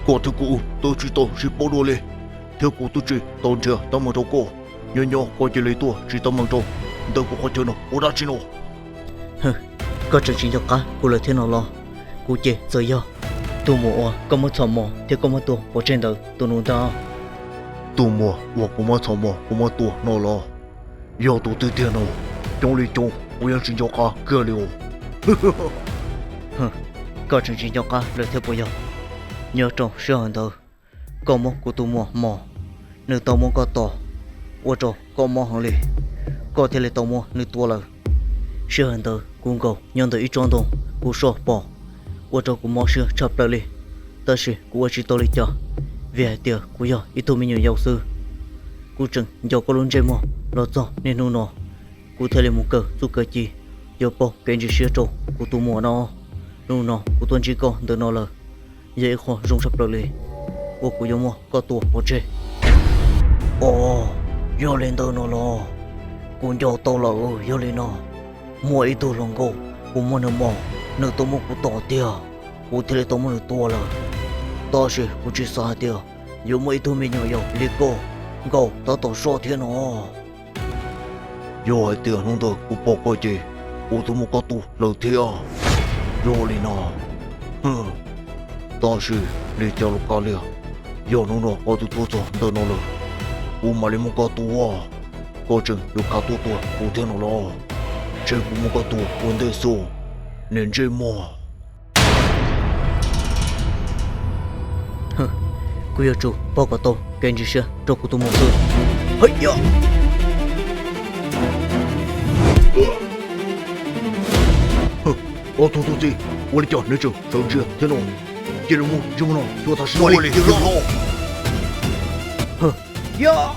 Có thứ cụ tôi chỉ tôi chỉ bỏ đồ lên. Theo cụ tôi chỉ tôi chưa tâm mà đâu có. Nhỏ có chỉ lấy tôi chỉ tâm mang trâu. Tôi cũng có chơi nó, ô đã chỉ nó. Có chuyện gì cả, cô lời thế nào lo. Cô chỉ giờ giờ. Tôi mua có một thằng mò, thì có một tổ ở trên đầu tôi nuôi ta. Tôi mua, và cũng mà thằng mò, cũng mà tổ nó lo. Giờ tôi tự tiền nó, trong lý chung, tôiยังchỉ cho cả cơ liều. Có chuyện gì cả, lời thế bây giờ. Nhớ trong sự hành động, có một của tôi mua mò, nếu tôi muốn có tổ, ở trong có mò hàng lì, có thể là tôi mua nếu tôi là. Sự hành động cũng có nhận được ít trong đồng, của số bỏ, ở trong của mò sự chấp lại lì,但是của chỉ tôi lý cho, vì hai tiệc của giờ ít tôi mình nhiều giáo sư, của chừng giờ có luôn chơi mò, lo cho nên nó, của thể là một cờ giúp cờ chi, giờ bỏ cái gì sửa trâu, của tôi mua nó của tôi chỉ có được nó là. Dễ khó rung sắp được liền. Ô của giống có tổ một chế. Ồ, do lên tờ nó lo. Cũng do tao là do lên nó. Mua ít tôi lòng gỗ. Cũng mua nửa mỏ. Nửa tôi mua của tỏ tiền. Cũng thế là tôi mua nửa tua là. Tao sẽ cũng chỉ xa tiền. Dù mấy tôi mình nhỏ liệt cô. Gỗ tao tỏ số thiên nó. Do hai tiền không được cũng bỏ coi chị. Ô tôi mua có tổ lời thiên. Do lên nó.但是你家路干了，要弄了我就多做得弄了，我买的木个多啊，个阵又卡多多，不听了咯，这不木个多，问题说，年纪么？Cô yêu chủ bao cả tôi, kênh gì xưa, cho cô tôi một sự. Hây ya! Ô thôi gì,我的脚那种手指天龙。这人物这么弄，说他是我的天龙。呀！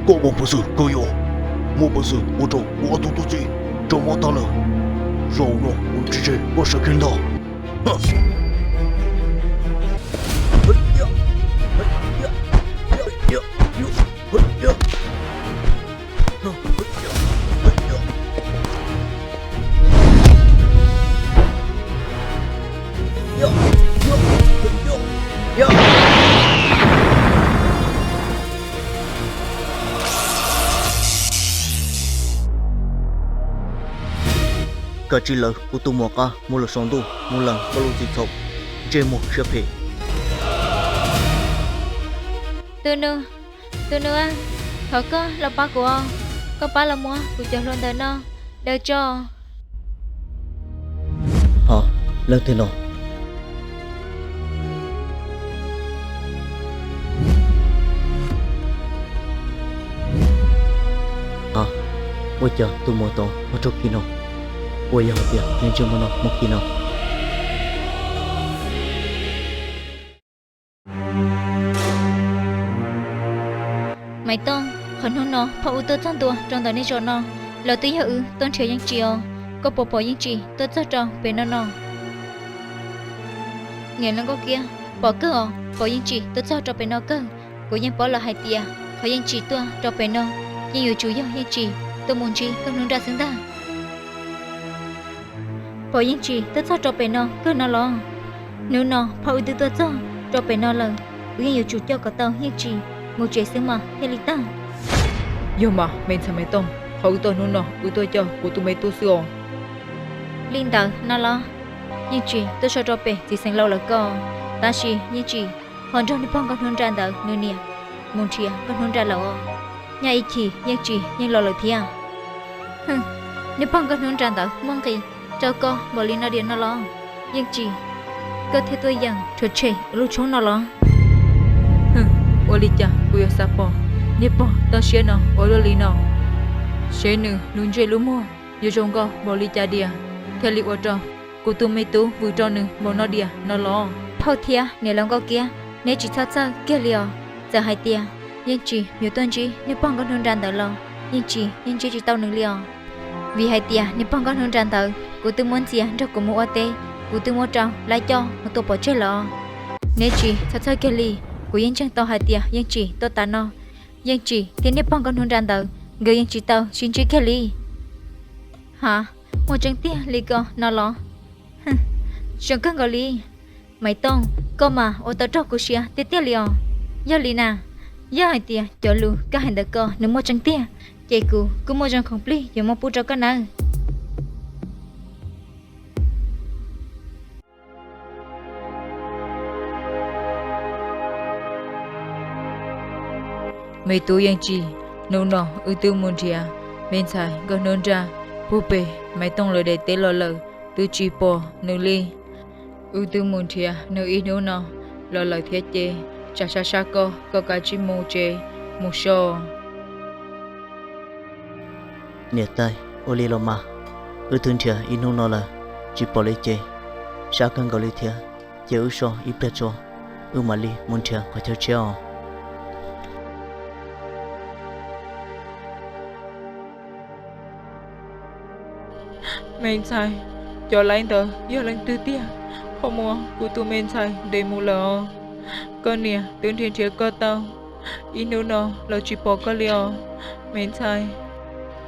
我不是狗友，我不是我找我都罪，这么大了，让我直接我是看到，Cả chỉ là của tôi mua cả, mua là sống tu, mua lần có luôn dịch thuật, chơi một shop hè. Tôi nữa, thọ có là ba của, có ba là mua, của cho luôn đời nó, đời cho. Hả, lần thế nào? Bây giờ tôi mua tàu, mua cho khi nào? Bây giờ tiệt nên chưa mua nó một khi nào? Mày tông, khẩn hôn nó, phá ưu tớ thân tua trong đời này cho nó, lỡ tí hữu tôn chiều những chiều, có bộ bộ những chỉ tớ cho trong về nó. Nghe nó có kia, bỏ cơ bỏ những chỉ tớ cho về nó cơ, của những bỏ là hai tia, khỏi những chỉ tua cho về nó, nhưng nhiều chủ yếu những chỉ tôi muốn chỉ không nương ra xứng ta. Bỏ những chỉ tớ cho về nó cơ nó lo, nếu nó phá ưu tớ cho về nó lần, nhưng nhiều chủ cho cả tao những chỉ một chuyện xứng mà theo lý ta. Yo mà mình sao mấy tông, họ tôi nó nọ, tôi cho của tôi mấy tôi xưa. Linh tờ nó lo, nhưng chỉ tôi cho về chỉ sinh lâu là co, ta chỉ nhưng chỉ hoàn trong đi phong con hôn ra tờ nơi nè, muốn chia con hôn ra là nhà ý chỉ nhưng chỉ nhưng lo là thia. Nếu phong con hôn ra tờ mong thì cho co bỏ linh nó điện nó lo, nhưng chỉ cơ thể tôi rằng chuột chê lúc trốn nó lo. Olicha, kuya sapo. Nipo, tao xé nó, oli nó. Xé nữ, luôn chơi lú mua. Yo trông co, bỏ li cha dia. Theo li ở trong, cô tu mấy tú vừa cho nữ, bỏ nó dia, nó lo. Phao thia, nếu lòng có kia, nếu chỉ thật sự kia liều, giờ hai tia, nhưng chỉ nhiều tuần chỉ, nếu bằng con hôn ra tờ lo, nhưng chỉ tao nữ liều. Vì hai tia, nếu bằng con hôn ra tờ, cô tu muốn gì cho cô mua tê, cô tu mua trao, lại cho, một tổ bỏ chơi lo. Nếu chỉ thật sự kia li. Của yên chẳng tao hai tia yên chỉ tao ta no yên chỉ thì nếu bằng con hôn ra tờ người yên chỉ tao xin chỉ Kelly hả một chân tia lì co nó lo chẳng cần gọi lì mày tông có mà ô tô trâu của xia tia tia liền do lì nà do hai tia cho lu cả hành đặc co nếu một chân tia chạy cứ một chân không pli giờ một bút cho cái nào mấy tu yang chi nô nọ ư tư môn chia bên sai gần nôn ra pu pe mấy tông lời để tế lờ tu chi po nô li ư tư môn chia nô y nô nọ lờ thiết chê cha co cả chi mô chê mô sho nhiệt tay oli loma thương thia inu nó là chỉ bỏ lấy chơi sao cần gọi lấy thia chơi ư so ít bét cho mà li muốn thia phải theo chiều men sai cho lấy tờ giờ lên tư tia không mua của tụi men sai để mua lờ con nè tuyên thiên chế cơ tao inu nó là chỉ bỏ cái liò men sai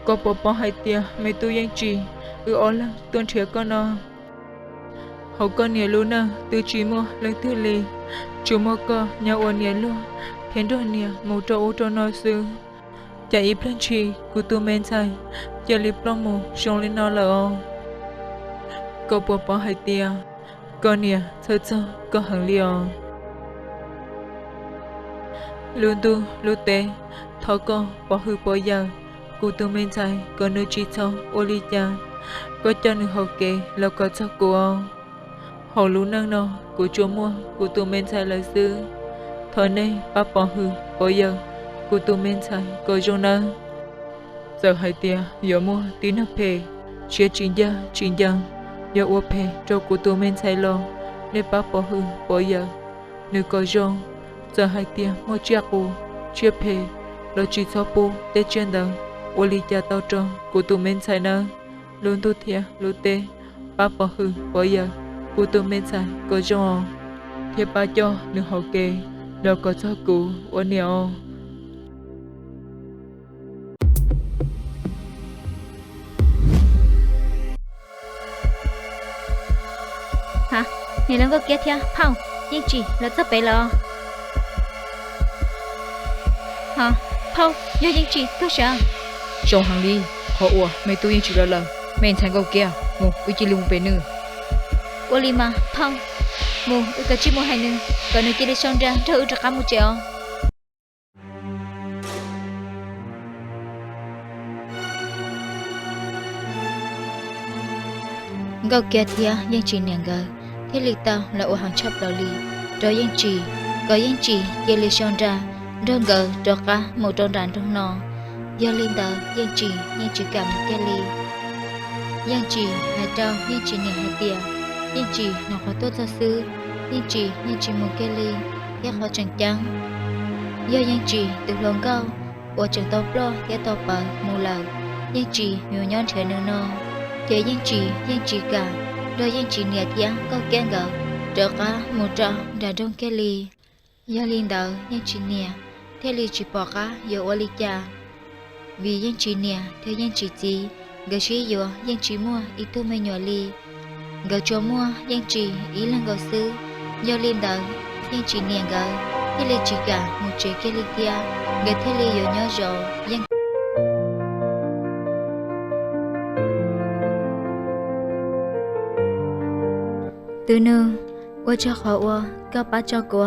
có bỏ hai tia mấy tu yang chỉ là tuyên chế con nó hậu con nè luôn nè từ chỉ mua lên tư lì chủ mua cơ nhà ôn nè luôn thiên đôi nè một trâu nói sư chạy ít lên chi của tụi men sai giờ lip long mù xong lên nó là có bỏ hai tia con nè thật sự có hàng liò luôn tu luôn tê thọ con bỏ hư bỏ giờ của tụi men sai có nơi chi sau oli cha có cho nữ hậu kê là có cho của hậu lũ năng nọ của chúa mua của tụi men sai là sư thọ này ba bỏ hư bỏ giờ của tụi men sai có Jonah giờ hai tia giờ mua tí nắp phê chia chín giờ giờ ô phê cho của tụi men sai lo nên ba bỏ hư bỏ giờ nếu có John giờ hai tia mua chia cô chia phê lo chỉ cho po để trên đầu ô li cha tao cho của tụi men sai nơ luôn tu thia luôn tê ba bỏ hư bỏ giờ của tụi men sai có John thiệp ba cho nếu hậu kê đâu có cho cụ ô nèo hả nè nó có kia thia phong nhưng chỉ là sắp bé lo hả phong do nhưng chỉ có sao trong hàng đi họ ủa mấy tôi chỉ là men thành câu kia một uy chỉ lùng về nữa Olima phong mù cả chi mù hai nữa còn nơi kia đi xong ra thử ra cả một triệu gạo kia thia nhưng chỉ nè gạo thế lịch tao là ô hàng chấp đó li rồi nhưng chỉ có nhưng chỉ kia đi xong ra đơn gạo cho cả một tròn đàn trong nọ do linh tờ nhưng chỉ cầm kia li nhưng chỉ hai trâu nhưng chỉ nè hai tia nhưng chỉ nó có tốt cho sư nhưng chỉ một kia li giác họ chẳng trắng do nhưng chỉ từ lòng cao ô chẳng tao lo giác tao bờ mù lờ nhưng chỉ nhiều nhon trẻ nương nọ chế nhưng chỉ cả rồi nhưng chỉ nè tiếng có kén gạo trở cả một trò đã trong cái ly do linh đỡ nhưng chỉ nè thế ly chỉ bỏ cả giờ ô ly cha vì nhưng chỉ nè theo nhưng chỉ gì gạo chỉ giờ nhưng chỉ mua ít thôi mấy nhỏ ly gạo cho mua nhưng chỉ ý là gạo xứ do linh đỡ nhưng chỉ nè gạo thế ly chỉ cả một chế cái ly kia gạo thế ly giờ nhỏ rồi nhưng từ nương ô cho họ ô có bá cho cô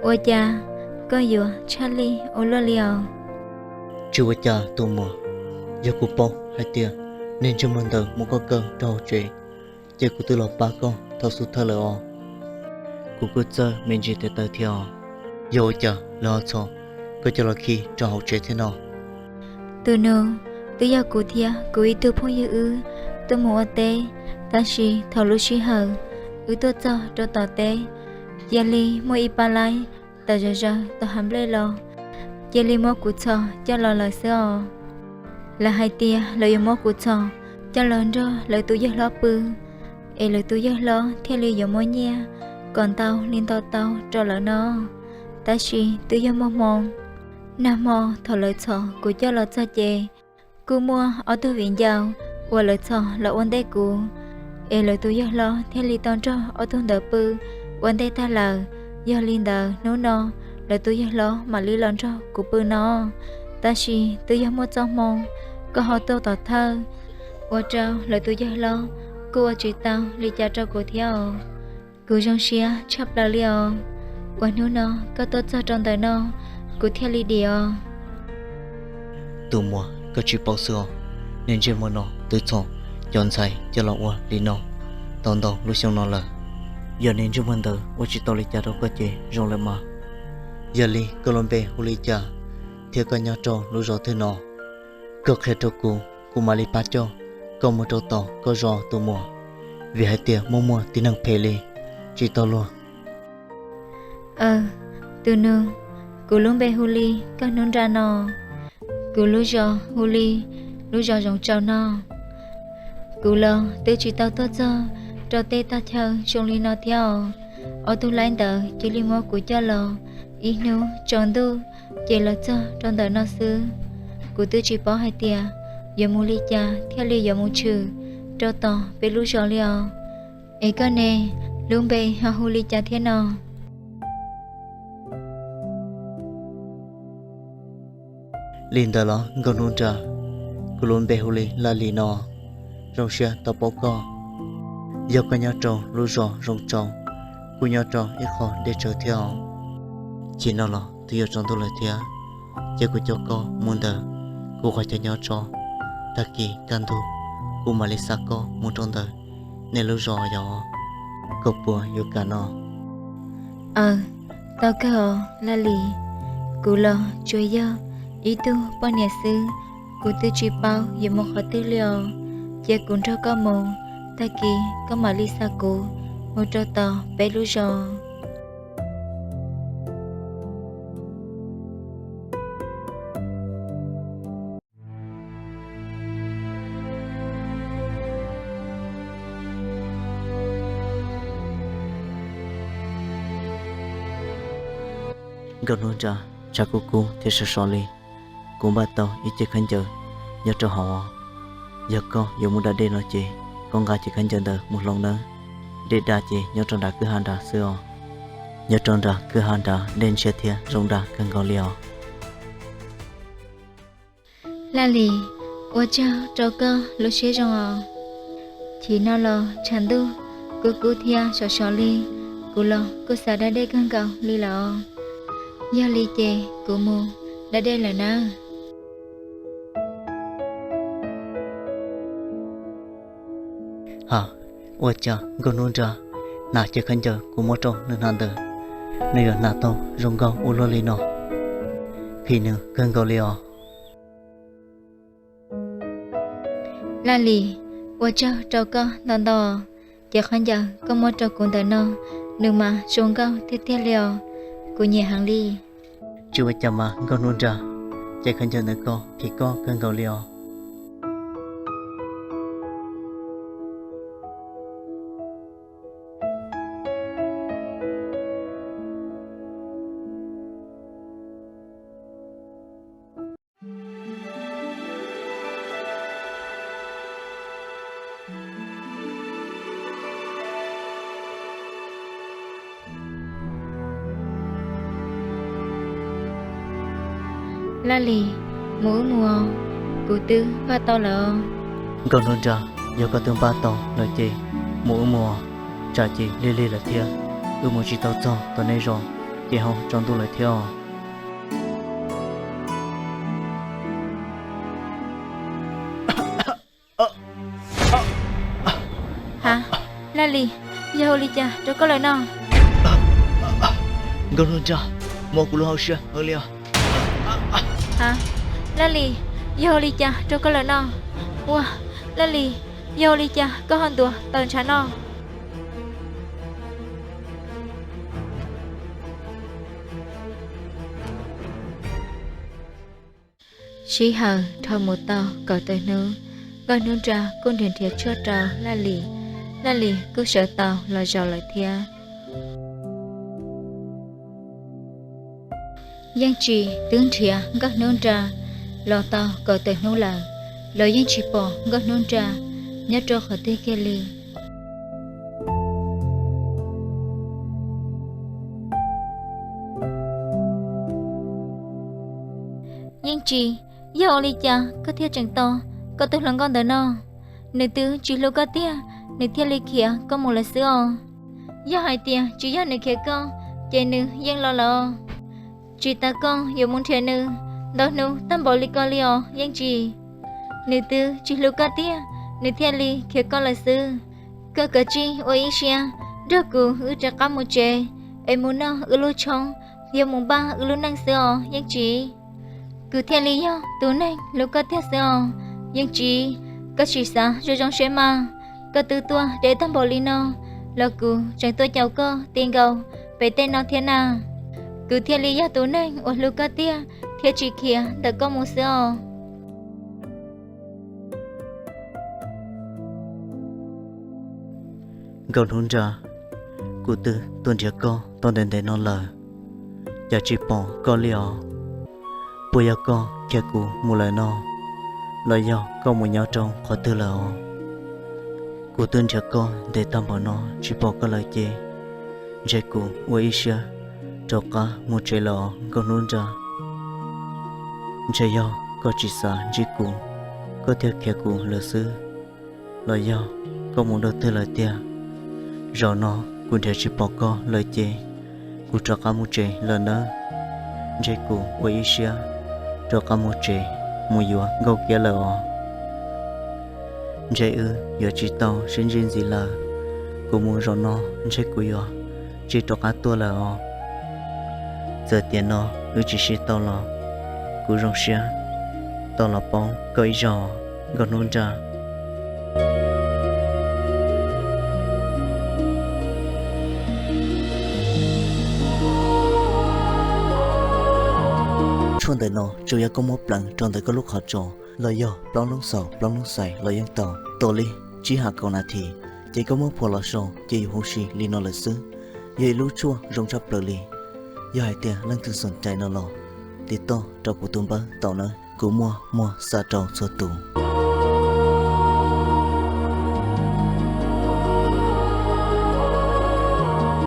ô cha có vừa Charlie ô lo liao chưa cha tụ mùa giờ cụ bông hai tia nên cho mình tự một con cơn trâu chuyện giờ cụ tự lọt ba con thao suốt thơ lỡ cụ cứ chơi mình chỉ tới theo giờ cha lo cho có cho là khi cho học chuyện thế nào từ nương từ giờ cụ thia cụ ý từ phong ư từ mùa tê ta chỉ thầu lúc chỉ hờ tôi cho tao tê giờ li mua ít ba lai tao giờ tao hàm lê lo giờ li mua cụ cho lo lời xưa là hai tia lời mua cụ cho lần rồi lời tôi giờ lo bự lời tôi giờ lo theo lời giờ mua nha còn tao liên tao cho lỡ nó ta chỉ tôi giờ mong nam mô thầu lời của cho lo cho chè cô mua ở tôi viện giàu 我了操了问题กูเอเลยตัวย่อล้อเทลีตอนจ้อเอาทุ่งเดอปือวันได้ตาลย่อลินเดอนู้นอเลยตัวย่อล้อมาลีลอนจ้อกูปืนอตาชีตัวย่อมัวจ้องมองก็หอตัวต่อเธอว่าเจ้าเลยตัวย่อล้อกูว่าจีตาวลีจ่าจ้อกูเที่ยวกูจงเชียชับลาเลียววันนู้นอก็ตัวจ้อจงแต่นอกูเที่ยวลีเดียว tụ mùa có chỉ bao xưa nên chỉ muốn nó tự chọn chọn sai cho lòng qua đi nó tòn tòn lúc xong nó là giờ nên chúng mình tự qua chỉ tao lấy cha đâu có gì rồi lại mà giờ li Colombia huli cha theo cả nhà trò lúc rồi thế nó cực hết cho cô mà lấy bắt cho còn một trâu tàu có gió tụ mùa vì hai tiệt mua tí năng phê li chỉ tao luôn từ nương Colombia huli các nương ra nó cú lú giò huli lú giò giống trâu no cú lơ từ chỉ tao tốt cho tê ta chờ trong ly nó theo ở tu lái tờ chỉ li mua của cho lò ít nu tròn tu chỉ là cho trong tờ nó xứ cú từ chỉ bỏ hai tia giờ mua ly cha theo ly giờ mua trừ cho tò về lú giò liao ấy cái này luôn bề ha huli cha thế nào linh đó là con nôn trà cô luôn bê huli là lì nọ rong xe tao bỏ co giờ cả nhà trâu lú giò rong trâu cô nhà trâu ít khó để chờ theo chỉ nó là từ giờ trong tôi lời theo giờ cô cho con muốn đờ cô gọi cho nhà trâu ta kỳ can thu cô mà lấy xa con muốn trong đời nên lú giò nhỏ cột bùa yêu cả nó tao cơ là lì cô lo chơi giờ itu bao nhiêu sư cụ tư chỉ bao giờ một họ tư liệu giờ cũng cho có mồ ta kỳ có mà lisa cụ một trò tò bé lú giò gần nôn trà cha cô thì sẽ xóa đi cũng bắt đầu ít chỉ khăn chờ nhớ cho họ giờ con giờ muốn đã đến nói chị con gái chỉ khăn chờ đợi một lần nữa để đa chị nhớ trong đã cứ hàng đã xưa nhớ trong đã cứ hàng đã đến xe thiệt rong đã cần gọi liều là lì我叫周哥录学生哦chỉ nó lo chẳng tu cứ thia sọ li cứ lo cứ sợ đã để cần cầu li lo giờ li chè cứ mua đã đây là na hả ôi cha con nôn ra nà chỉ khăn chờ của một trong nên hàng đời nơi ở nà tàu rong gạo u lo li nọ khi nữa cần gọi liều là lì 我叫周哥等等chỉ khán giả có một trò cuốn tờ nó nhưng mà xuống cao thiết thiết liều của nhà hàng ly chưa chăm mà con nôn ra chỉ khăn chờ nữa con thì con cần gọi liều là lì mỗi mùa cụ tư và to lợ con nôn ra giờ có tương ba tàu lời chị mỗi mùa trả chị li là thiệt một chị tàu cho tàu này rồi chị không trong tôi lời theo hả là lì giờ lì cha cho có lời nào con nôn ra một cú hậu xe hơi liều hả là lì giờ lì cha cho có lời nào wow là lì giờ lì cha có hơn tuổi tần chán nào chỉ hờ thôi một tàu cởi tới nữa gọi nương ra con điện thiệt cho trào là lì cứ sợ tàu là giàu lại thia giang trì tướng thìa các nương ra lò tàu cởi tới nô là lời yên chỉ bỏ gần nôn trà nhớ cho khỏi tê kia lì yên chỉ giờ đi cha có theo chẳng to có tôi lần con tới nó nữ tư chỉ lâu có tia nữ theo lì kia có một lần xưa giờ hai tia chỉ giờ nữ kia con chạy nữ yên lo chỉ ta con giờ muốn theo nữ đó nữ tâm bảo lì con liò yên chỉ nữ tư chỉ lâu có tia nữ theo lì kia con là xưa cơ cơ chi ôi xia đứa cụ ư trả cá một chè em muốn nó ư lô chong giờ muốn ba ư lô năng xưa yên chỉ cứ theo lý do tối nay lúc có theo sao nhưng chỉ có chỉ xa rồi trong xe mà có từ tua để thăm bảo lý nó là cứ chẳng tôi chào cơ tiền gầu về tên nó thế nào cứ theo lý do tối nay ở lúc có tia theo chỉ kia đã có một sao Gầu hôn ra cụ tư tuần trẻ con toàn đền để nó lờ giờ chỉ bỏ con liò bây giờ con kia cụ một lời nó lời do con một nhau trong khó tư là cụ tuần trẻ con để tâm vào nó chỉ bỏ cái lời chê dạy cụ với ý xưa cho cả một trái lọ con hôn ra dạy do có chỉ xa chỉ cụ có theo kia cụ lời xưa lời do con muốn đầu tư lời tia rồi nó cũng thể chỉ bỏ con lời chê cụ cho cả một trái lời nữa dạy cụ với ý xưa cho cả một trẻ một dùa gấu kia lờ dạy giờ chỉ tao sinh viên gì là cô muốn rồi nó dạy cô giờ chỉ cho cả tua lờ giờ tiền nó chỉ chỉ tao là cô rong xe tao là bóng có ý giò còn nôn ra trong đời nó chủ yếu có một lần trong đời có lúc họ trò lời do plong lúc sầu plong lúc say lời dân tàu tổ li chỉ hạ cầu nà thì chỉ có một phò lò sầu chỉ hồ sĩ li nó là xứ vậy lú chua rong chắp lời li do hai tia lần thứ sồn chạy nó lò thì to trâu của tụm bơ tàu nó cứ mua xa trâu cho tụ